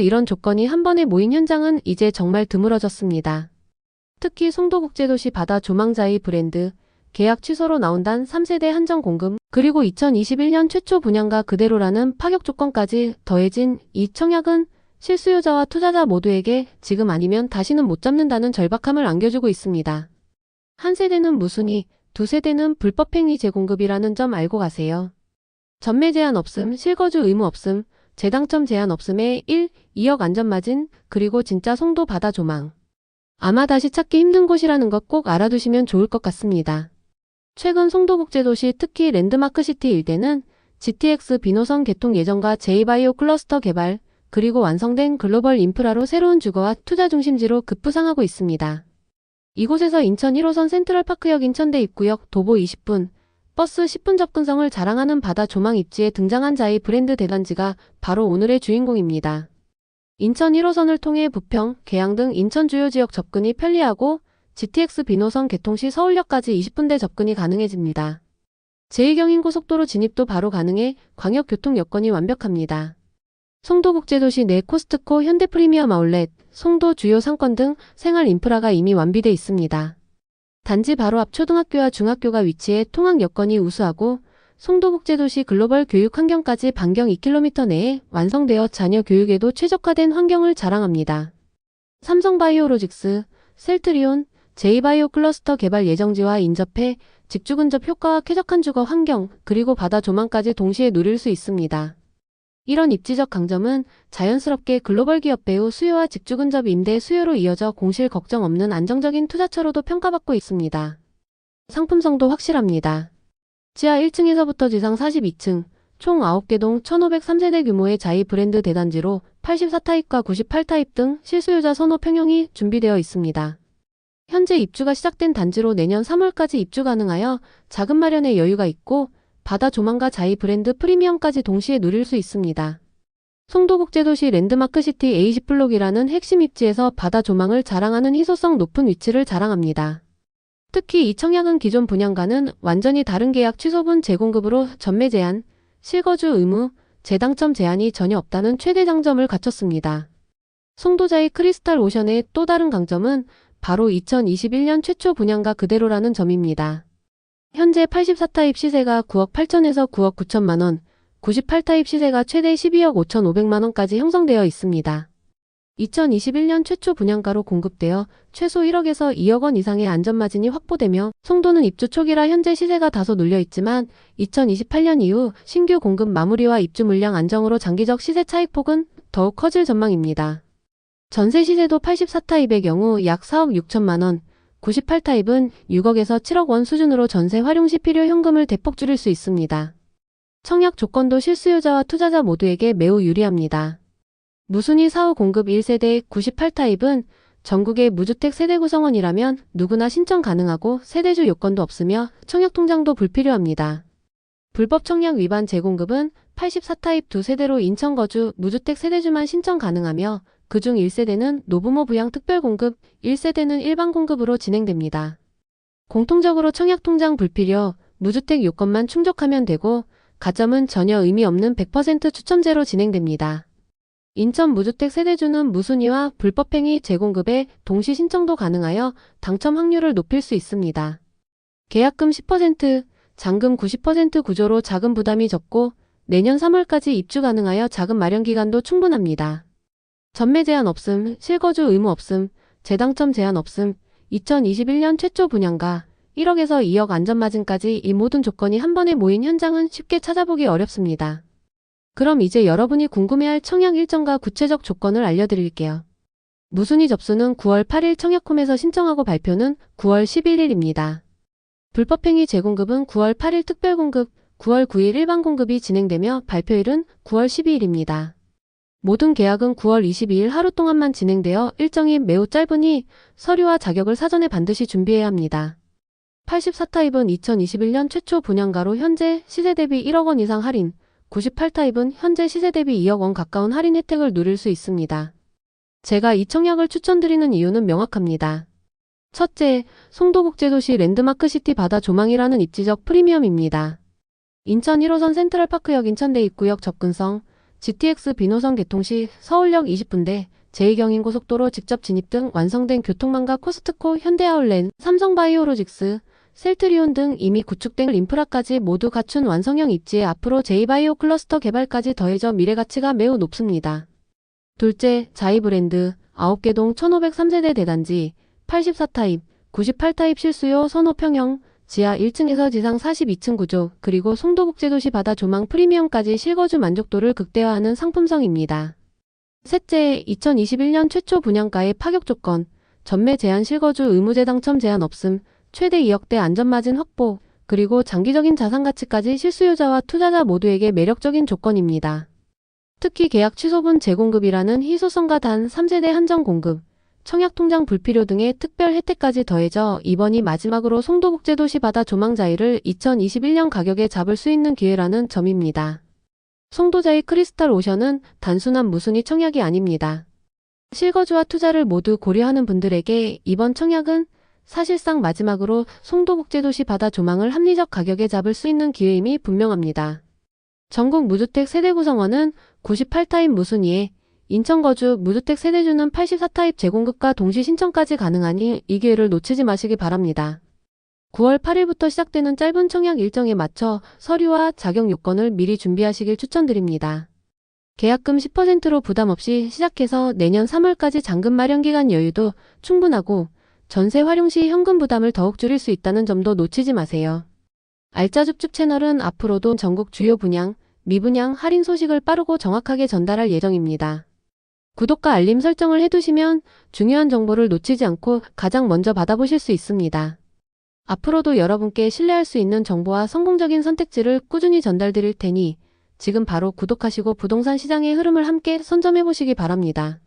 이런 조건이 한 번에 모인 현장은 이제 정말 드물어졌습니다. 특히 송도국제도시 바다 조망자이 브랜드 계약 취소로 나온단 3세대 한정 공급, 그리고 2021년 최초 분양가 그대로라는 파격 조건까지 더해진 이 청약은 실수요자와 투자자 모두에게 지금 아니면 다시는 못 잡는다는 절박함을 안겨주고 있습니다. 한 세대는 무순위, 두 세대는 불법행위 재공급이라는 점 알고 가세요. 전매 제한 없음, 실거주 의무 없음, 재당첨 제한 없음에 1, 2억 안전마진, 그리고 진짜 송도 바다 조망. 아마 다시 찾기 힘든 곳이라는 것 꼭 알아두시면 좋을 것 같습니다. 최근 송도국제도시 특히 랜드마크시티 일대는 GTX 비노선 개통 예정과 제2바이오 클러스터 개발, 그리고 완성된 글로벌 인프라로 새로운 주거와 투자 중심지로 급부상하고 있습니다. 이곳에서 인천 1호선 센트럴파크역 인천대 입구역 도보 20분, 버스 10분 접근성을 자랑하는 바다 조망 입지에 등장한 자이 브랜드 대단지가 바로 오늘의 주인공입니다. 인천 1호선을 통해 부평, 계양 등 인천 주요 지역 접근이 편리하고 GTX 비노선 개통 시 서울역까지 20분대 접근이 가능해집니다. 제2경인고속도로 진입도 바로 가능해 광역교통 여건이 완벽합니다. 송도국제도시 내 코스트코, 현대프리미엄 아울렛, 송도 주요 상권 등 생활 인프라가 이미 완비돼 있습니다. 단지 바로 앞 초등학교와 중학교가 위치해 통학 여건이 우수하고 송도국제도시 글로벌 교육 환경까지 반경 2km 내에 완성되어 자녀 교육에도 최적화된 환경을 자랑합니다. 삼성바이오로직스, 셀트리온, 제2바이오 클러스터 개발 예정지와 인접해 직주 근접 효과와 쾌적한 주거 환경, 그리고 바다 조망까지 동시에 누릴 수 있습니다. 이런 입지적 강점은 자연스럽게 글로벌 기업 배후 수요와 직주 근접 임대 수요로 이어져 공실 걱정 없는 안정적인 투자처로도 평가받고 있습니다. 상품성도 확실합니다. 지하 1층에서부터 지상 42층, 총 9개 동 1503세대 규모의 자이 브랜드 대단지로 84타입과 98타입 등 실수요자 선호 평형이 준비되어 있습니다. 현재 입주가 시작된 단지로 내년 3월까지 입주 가능하여 자금 마련에 여유가 있고 바다 조망과 자이 브랜드 프리미엄까지 동시에 누릴 수 있습니다. 송도국제도시 랜드마크시티 A10블록이라는 핵심 입지에서 바다 조망을 자랑하는 희소성 높은 위치를 자랑합니다. 특히 이 청약은 기존 분양가는 완전히 다른 계약 취소분 재공급으로 전매 제한, 실거주 의무, 재당첨 제한이 전혀 없다는 최대 장점을 갖췄습니다. 송도자이 크리스탈 오션의 또 다른 강점은 바로 2021년 최초 분양가 그대로라는 점입니다. 현재 84타입 시세가 9억 8천에서 9억 9천만원, 98타입 시세가 최대 12억 5,500만원까지 형성되어 있습니다. 2021년 최초 분양가로 공급되어 최소 1억에서 2억 원 이상의 안전마진이 확보되며 송도는 입주 초기라 현재 시세가 다소 눌려있지만 2028년 이후 신규 공급 마무리와 입주 물량 안정으로 장기적 시세 차익폭은 더욱 커질 전망입니다. 전세 시세도 84타입의 경우 약 4억 6천만원, 98타입은 6억에서 7억 원 수준으로 전세 활용 시 필요 현금을 대폭 줄일 수 있습니다. 청약 조건도 실수요자와 투자자 모두에게 매우 유리합니다. 무순위 사후 공급 1세대 98타입은 전국의 무주택 세대 구성원이라면 누구나 신청 가능하고 세대주 요건도 없으며 청약통장도 불필요합니다. 불법 청약 위반 재공급은 84타입 2세대로 인천 거주 무주택 세대주만 신청 가능하며 그중 1세대는 노부모 부양 특별공급, 1세대는 일반 공급으로 진행됩니다. 공통적으로 청약통장 불필요, 무주택 요건만 충족하면 되고 가점은 전혀 의미 없는 100% 추첨제로 진행됩니다. 인천 무주택 세대주는 무순위와 불법행위 재공급에 동시 신청도 가능하여 당첨 확률을 높일 수 있습니다. 계약금 10%, 잔금 90% 구조로 자금 부담이 적고 내년 3월까지 입주 가능하여 자금 마련 기간도 충분합니다. 전매 제한 없음, 실거주 의무 없음, 재당첨 제한 없음, 2021년 최초 분양가, 1억에서 2억 안전마진까지 이 모든 조건이 한 번에 모인 현장은 쉽게 찾아보기 어렵습니다. 그럼 이제 여러분이 궁금해할 청약 일정과 구체적 조건을 알려드릴게요. 무순위 접수는 9월 8일 청약홈에서 신청하고 발표는 9월 11일입니다. 불법행위 재공급은 9월 8일 특별공급, 9월 9일 일반 공급이 진행되며 발표일은 9월 12일입니다. 모든 계약은 9월 22일 하루 동안만 진행되어 일정이 매우 짧으니 서류와 자격을 사전에 반드시 준비해야 합니다. 84타입은 2021년 최초 분양가로 현재 시세 대비 1억 원 이상 할인, 98타입은 현재 시세 대비 2억 원 가까운 할인 혜택을 누릴 수 있습니다. 제가 이 청약을 추천드리는 이유는 명확합니다. 첫째, 송도국제도시 랜드마크시티 바다 조망이라는 입지적 프리미엄입니다. 인천 1호선 센트럴파크역 인천대 입구역 접근성, GTX 비노선 개통 시 서울역 20분대, 제2경인고속도로 직접 진입 등 완성된 교통망과 코스트코, 현대아울렛, 삼성바이오로직스, 셀트리온 등 이미 구축된 인프라까지 모두 갖춘 완성형 입지에 앞으로 제2바이오 클러스터 개발까지 더해져 미래 가치가 매우 높습니다. 둘째, 자이 브랜드, 9개동 1503세대 대단지, 84타입, 98타입 실수요 선호평형, 지하 1층에서 지상 42층 구조, 그리고 송도국제도시 바다 조망 프리미엄까지 실거주 만족도를 극대화하는 상품성입니다. 셋째, 2021년 최초 분양가의 파격 조건, 전매 제한 실거주 의무제 당첨 제한 없음, 최대 2억대 안전마진 확보, 그리고 장기적인 자산가치까지 실수요자와 투자자 모두에게 매력적인 조건입니다. 특히 계약 취소분 재공급이라는 희소성과 단 3세대 한정 공급, 청약통장 불필요 등의 특별 혜택까지 더해져 이번이 마지막으로 송도국제도시 바다 조망자이를 2021년 가격에 잡을 수 있는 기회라는 점입니다. 송도자이 크리스탈 오션은 단순한 무순위 청약이 아닙니다. 실거주와 투자를 모두 고려하는 분들에게 이번 청약은 사실상 마지막으로 송도국제도시 바다 조망을 합리적 가격에 잡을 수 있는 기회임이 분명합니다. 전국 무주택 세대 구성원은 98타입 무순위에 인천 거주 무주택 세대주는 84타입 재공급과 동시 신청까지 가능하니 이 기회를 놓치지 마시기 바랍니다. 9월 8일부터 시작되는 짧은 청약 일정에 맞춰 서류와 자격 요건을 미리 준비하시길 추천드립니다. 계약금 10%로 부담 없이 시작해서 내년 3월까지 잔금 마련 기간 여유도 충분하고 전세 활용 시 현금 부담을 더욱 줄일 수 있다는 점도 놓치지 마세요. 알짜줍줍 채널은 앞으로도 전국 주요 분양, 미분양 할인 소식을 빠르고 정확하게 전달할 예정입니다. 구독과 알림 설정을 해두시면 중요한 정보를 놓치지 않고 가장 먼저 받아보실 수 있습니다. 앞으로도 여러분께 신뢰할 수 있는 정보와 성공적인 선택지를 꾸준히 전달드릴 테니 지금 바로 구독하시고 부동산 시장의 흐름을 함께 선점해보시기 바랍니다.